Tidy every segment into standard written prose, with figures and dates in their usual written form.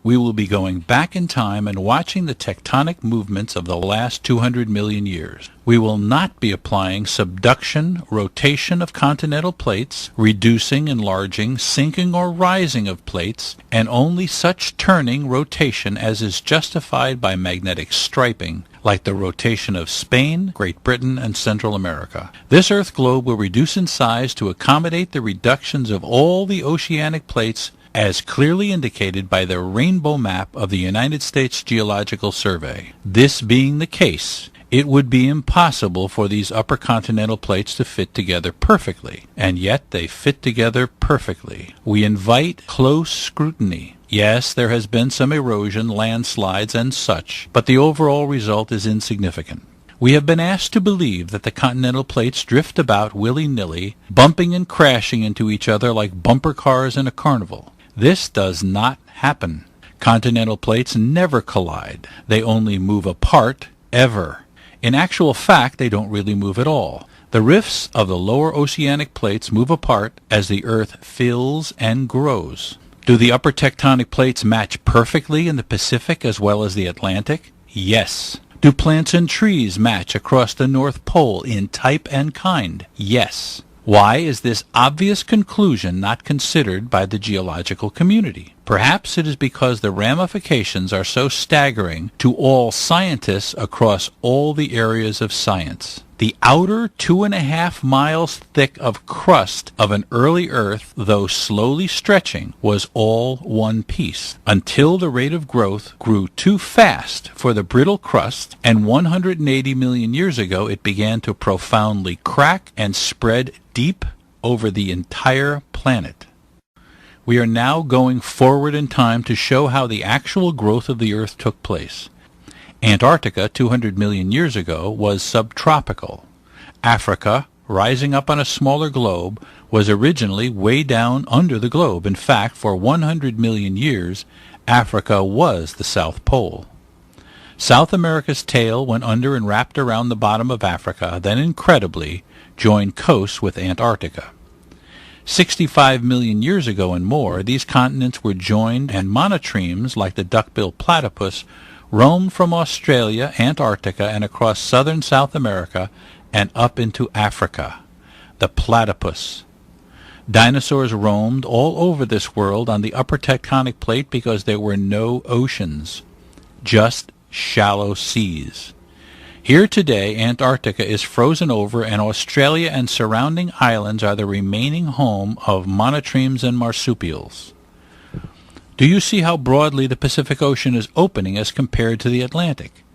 We will be going back in time and watching the tectonic movements of the last 200 million years. We will not be applying subduction, rotation of continental plates, reducing, enlarging, sinking, or rising of plates, and only such turning, rotation as is justified by magnetic striping, like the rotation of Spain, Great Britain, and Central America. This Earth globe will reduce in size to accommodate the reductions of all the oceanic plates as clearly indicated by the rainbow map of the United States Geological Survey. This being the case, it would be impossible for these upper continental plates to fit together perfectly, and yet they fit together perfectly. We invite close scrutiny. Yes, there has been some erosion, landslides, and such, but the overall result is insignificant. We have been asked to believe that the continental plates drift about willy-nilly, bumping and crashing into each other like bumper cars in a carnival. This does not happen. Continental plates never collide. They only move apart, ever. In actual fact, they don't really move at all. The rifts of the lower oceanic plates move apart as the Earth fills and grows. Do the upper tectonic plates match perfectly in the Pacific as well as the Atlantic? Yes. Do plants and trees match across the North Pole in type and kind? Yes. Why is this obvious conclusion not considered by the geological community? Perhaps it is because the ramifications are so staggering to all scientists across all the areas of science. The outer 2.5 miles thick of crust of an early Earth, though slowly stretching, was all one piece, until the rate of growth grew too fast for the brittle crust, and 180 million years ago it began to profoundly crack and spread deep over the entire planet. We are now going forward in time to show how the actual growth of the Earth took place. Antarctica, 200 million years ago, was subtropical. Africa, rising up on a smaller globe, was originally way down under the globe. In fact, for 100 million years, Africa was the South Pole. South America's tail went under and wrapped around the bottom of Africa, then incredibly joined coast with Antarctica. 65 million years ago and more, these continents were joined, and monotremes, like the duckbill platypus, roamed from Australia, Antarctica, and across southern South America and up into Africa. The platypus. Dinosaurs roamed all over this world on the upper tectonic plate because there were no oceans, just shallow seas. Here today, Antarctica is frozen over, and Australia and surrounding islands are the remaining home of monotremes and marsupials. Do you see how broadly the Pacific Ocean is opening as compared to the Atlantic?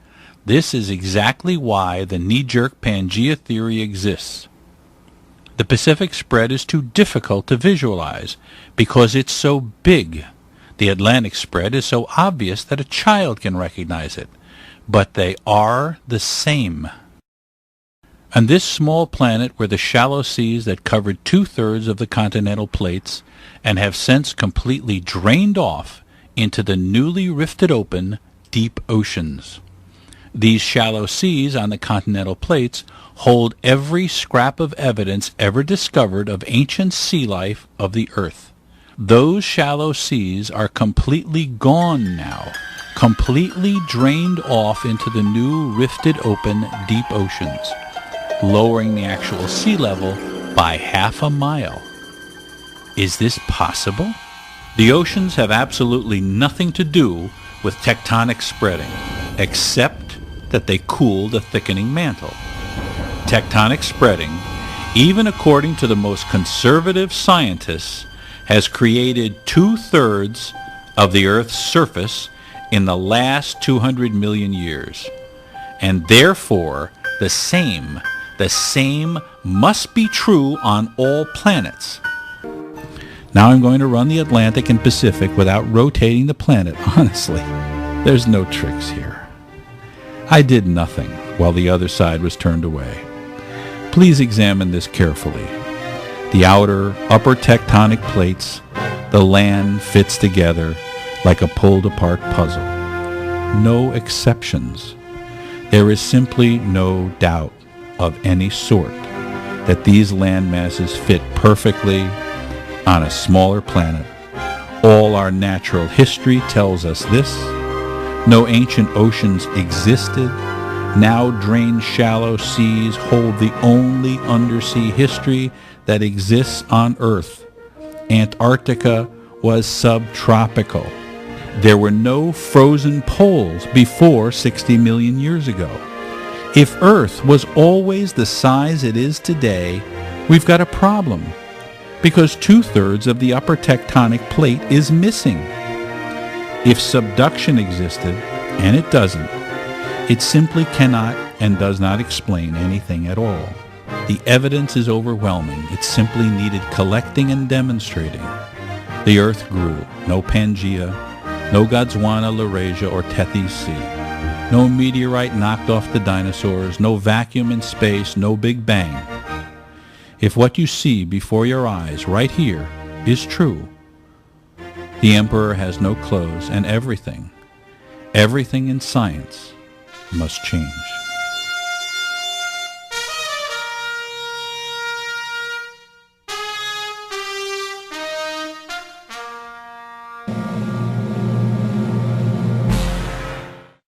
This is exactly why the knee-jerk Pangea theory exists. The Pacific spread is too difficult to visualize because it's so big. The Atlantic spread is so obvious that a child can recognize it. But they are the same. On this small planet were the shallow seas that covered 2/3 of the continental plates and have since completely drained off into the newly rifted open deep oceans. These shallow seas on the continental plates hold every scrap of evidence ever discovered of ancient sea life of the Earth. Those shallow seas are completely gone now, completely drained off into the new rifted open deep oceans, lowering the actual sea level by 1/2 mile. Is this possible? The oceans have absolutely nothing to do with tectonic spreading, except that they cool the thickening mantle. Tectonic spreading, even according to the most conservative scientists, has created 2/3 of the Earth's surface in the last 200 million years. And therefore, the same must be true on all planets. Now I'm going to run the Atlantic and Pacific without rotating the planet. Honestly, there's no tricks here. I did nothing while the other side was turned away. Please examine this carefully. The outer, upper tectonic plates, the land fits together like a pulled-apart puzzle. No exceptions. There is simply no doubt of any sort that these land masses fit perfectly on a smaller planet, All our natural history tells us this. No ancient oceans existed. Now drained shallow seas hold the only undersea history that exists on Earth. Antarctica was subtropical. There were no frozen poles before 60 million years ago. If Earth was always the size it is today, we've got a problem, because 2/3 of the upper tectonic plate is missing. If subduction existed, and it doesn't, it simply cannot and does not explain anything at all. The evidence is overwhelming. It simply needed collecting and demonstrating. The Earth grew. No Pangaea, no Gondwana, Laurasia, or Tethys Sea. No meteorite knocked off the dinosaurs. No vacuum in space. No Big Bang. If what you see before your eyes right here is true, the Emperor has no clothes, and everything in science must change.